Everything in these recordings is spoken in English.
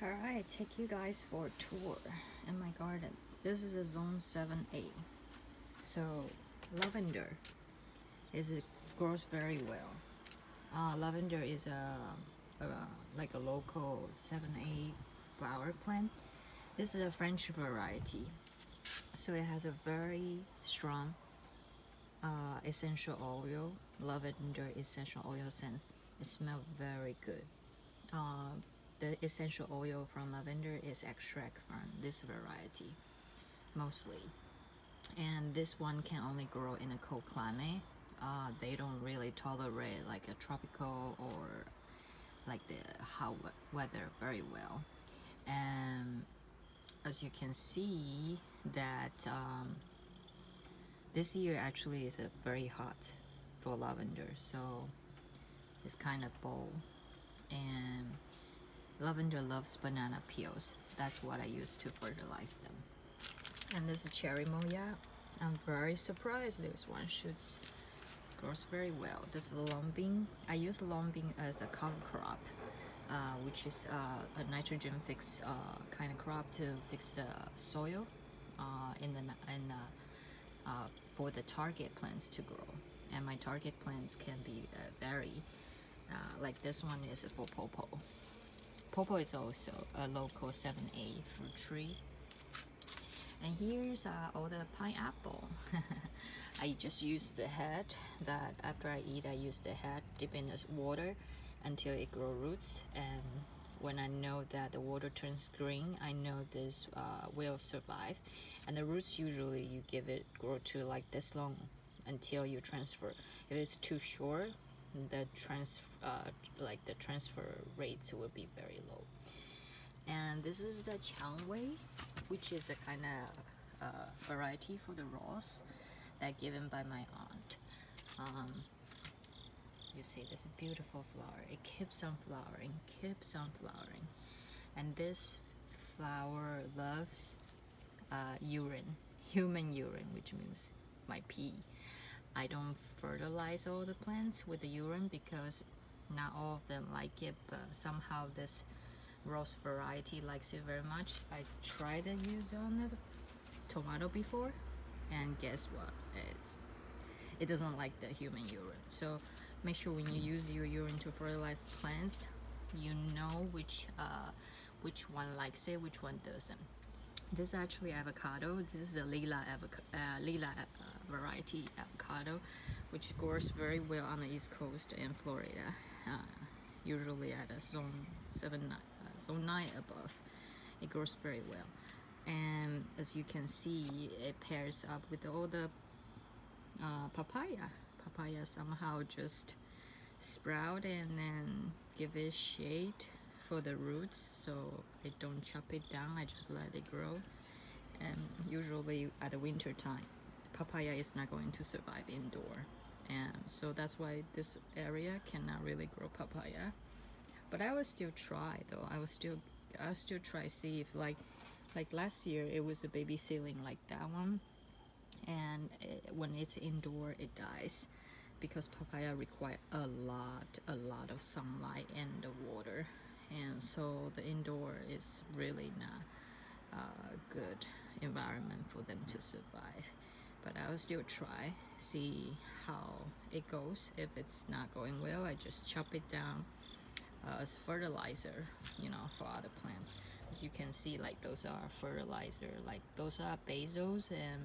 Alright, take you guys for a tour in my garden. This is a zone 7A. So lavender it grows very well. Lavender is a like a local 7A flower plant. This is a French variety. So it has a very strong essential oil, lavender essential oil scent. It smells very good. The essential oil from lavender is extract from this variety mostly, and this one can only grow in a cold climate. They don't really tolerate like a tropical or like the hot weather very well. And as you can see that this year actually is a very hot for lavender, so it's kind of bold. And lavender loves banana peels. That's what I use to fertilize them. And this is cherry moya. I'm very surprised this one shoots grows very well. This is lombing. I use lombing as a cover crop, which is a nitrogen fix kind of crop to fix the soil for the target plants to grow. And my target plants can be very like this one is for popo. Popo is also a local 7A fruit tree. And here's all the pineapple. I just use the head. That after I eat, I use the head, dip in this water until it grow roots. And when I know that the water turns green, I know this will survive. And the roots usually you give it grow to like this long until you transfer. If it's too short, the transfer rates will be very low. And this is the Changwei, which is a kind of variety for the rose that given by my aunt. You see this beautiful flower. It keeps on flowering, and this flower loves urine, human urine, which means my pee. I don't fertilize all the plants with the urine because not all of them like it, but somehow this rose variety likes it very much. I tried to use it on the tomato before, and guess what? It doesn't like the human urine. So make sure when you use your urine to fertilize plants, you know which one likes it, which one doesn't. This is actually avocado. This is a lila variety avocado, which grows very well on the East Coast in Florida. Usually at a zone 9 above. It grows very well. And as you can see, it pairs up with all the papaya. Papaya somehow just sprout and then give it shade for the roots, so I don't chop it down, I just let it grow. And usually at the winter time, papaya is not going to survive indoor, and so that's why this area cannot really grow papaya. But I will still try though. I'll still try see if like last year it was a baby ceiling like that one, and when it's indoor it dies because papaya require a lot of sunlight and the water, and so the indoor is really not a good environment for them to survive. But I'll still try, see how it goes. If it's not going well, I just chop it down as fertilizer, for other plants. As you can see, like those are fertilizer, like those are basils and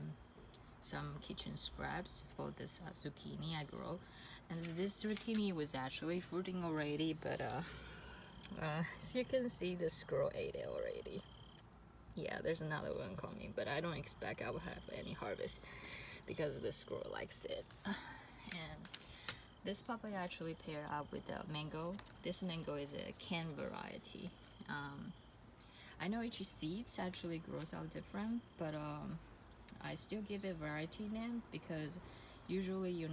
some kitchen scraps for this zucchini I grow. And this zucchini was actually fruiting already, but as you can see, the squirrel ate it already. Yeah, there's another one coming, but I don't expect I will have any harvest because the squirrel likes it. And this papaya actually paired up with the mango. This mango is a can variety. I know each seeds actually grows out different, but I still give it variety name because usually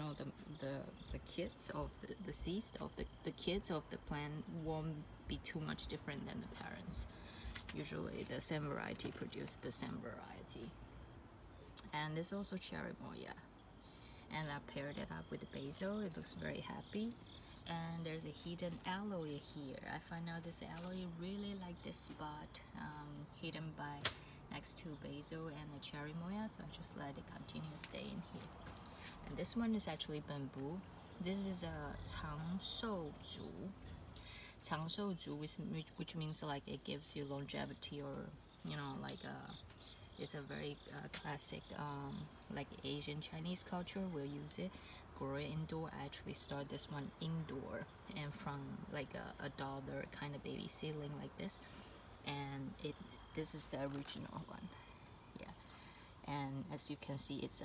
the kids of the seeds of the kids of the plant won't be too much different than the parents. Usually the same variety produce the same variety. And this also cherry moya, and I paired it up with the basil. It looks very happy. And there's a hidden aloe here. I find out this aloe really like this spot, hidden by next to basil and the cherry moya, so I just let it continue staying here. And this one is actually bamboo. This is a 长寿竹. 长寿竹, which means like it gives you longevity, or like it's a very classic like Asian Chinese culture will use it, grow it indoor. I actually start this one indoor, and from like a dollar kind of baby seedling like this, and this is the original one. Yeah, and as you can see, it's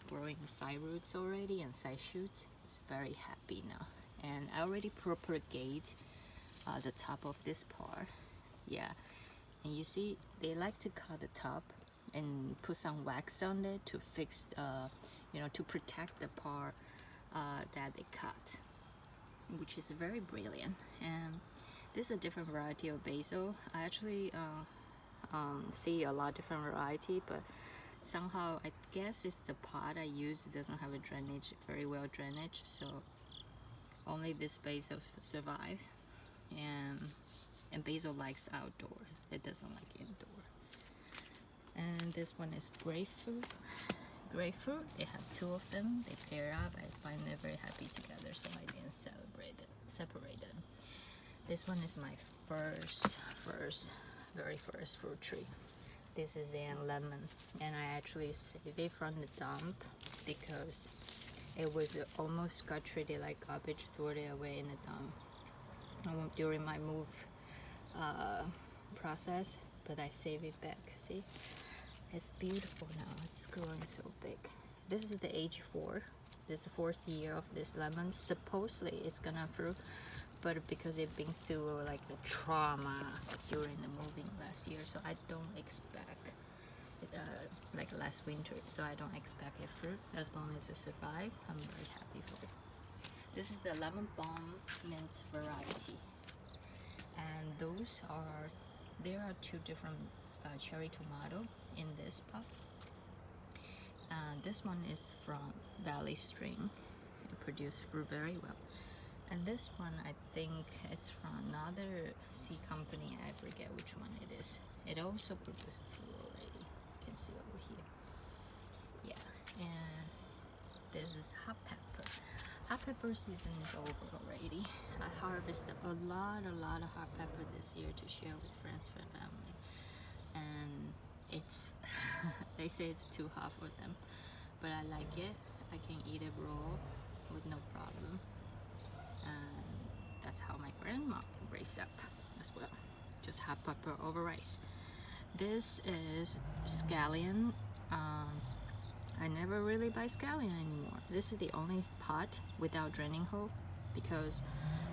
growing side roots already and side shoots. It's very happy now, and I already propagate the top of this part. Yeah, and you see they like to cut the top and put some wax on it to fix to protect the part that they cut, which is very brilliant. And this is a different variety of basil. I actually see a lot of different variety, but somehow I guess it's the pot I use doesn't have a very well drainage, so only this basil survive. And basil likes outdoor, it doesn't like indoor. And this one is grapefruit. They have two of them, they pair up. I find they're very happy together, so I didn't separate them. This one is my very first fruit tree. This is a lemon, and I actually saved it from the dump because it was almost got treated like garbage, threw it away in the dump during my move process, but I saved it back. See, it's beautiful now. It's growing so big. This is the age 4. This is the 4th year of this lemon. Supposedly it's gonna fruit, but because it's been through like the trauma during the moving last year, so I don't expect it, like last winter, so I don't expect it fruit. As long as it survives, I'm very happy for it. This is the lemon balm mint variety, and there are 2 different cherry tomato in this pot. This one is from Valley Stream. It produces fruit very well. And this one I think is from another seed company. I forget which one it is. It also produced fruit already. You can see over here. Yeah, and this is hot pepper. Hot pepper season is over already. I harvested a lot of hot pepper this year to share with friends and family. And it's they say it's too hot for them, but I like it. I can eat it raw with no problem. And that's how my grandma raised up as well. Just hot pepper over rice. This is scallion. I never really buy scallion anymore. This is the only pot without draining hole because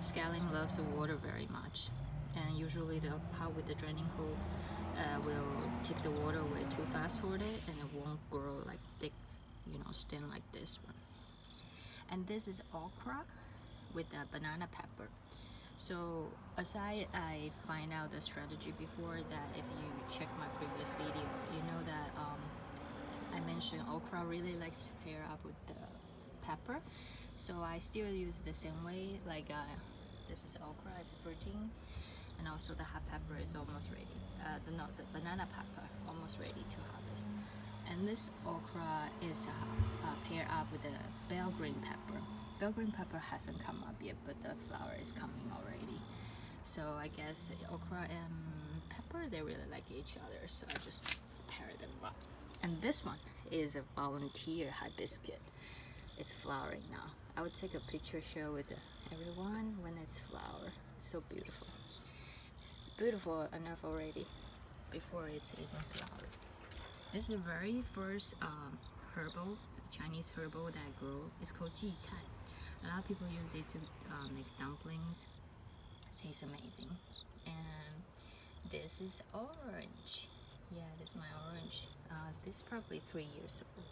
scallion loves the water very much, and usually the pot with the draining hole will take the water away too fast for it, and it won't grow like thick, stem like this one. And this is okra with the banana pepper. So aside, I find out the strategy before that. If you check my previous video, you know that I mentioned okra really likes to pair up with the pepper, so I still use the same way. Like this is okra, it's fruiting, and also the hot pepper is almost ready. The banana pepper almost ready to harvest. And this okra is paired up with the bell green pepper. Bell green pepper hasn't come up yet, but the flower is coming already. So I guess okra and pepper, they really like each other, so I just pair them up. And this one is a volunteer hibiscus. It's flowering now. I would take a picture, share with everyone when it's flower. It's so beautiful. It's beautiful enough already before it's even flowered. This is the very first herbal, Chinese herbal that I grow. It's called ji cai. A lot of people use it to make dumplings. It tastes amazing. And this is orange. Yeah, this is my orange. This is probably 3 years old.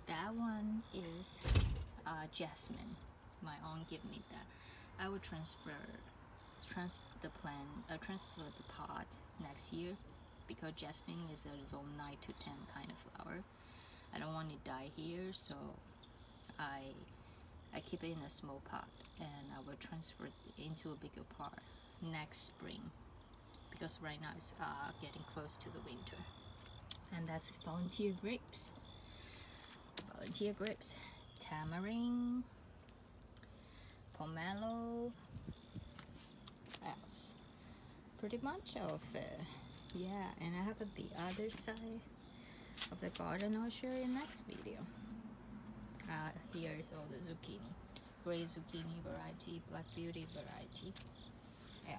That one is jasmine. My aunt gave me that. I will transfer the pot next year because jasmine is a zone 9 to 10 kind of flower. I don't want it to die here, so I I keep it in a small pot, and I will transfer it into a bigger pot next spring, because right now it's getting close to the winter. And that's volunteer grapes. Volunteer grapes, tamarind, pomelo. What else? Pretty much of it. Yeah, and I have the other side of the garden I'll share in next video. Here is all the zucchini, gray zucchini variety, black beauty variety. Yeah,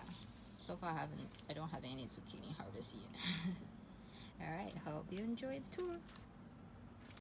so far I don't have any zucchini harvest yet. All right, hope you enjoyed the tour.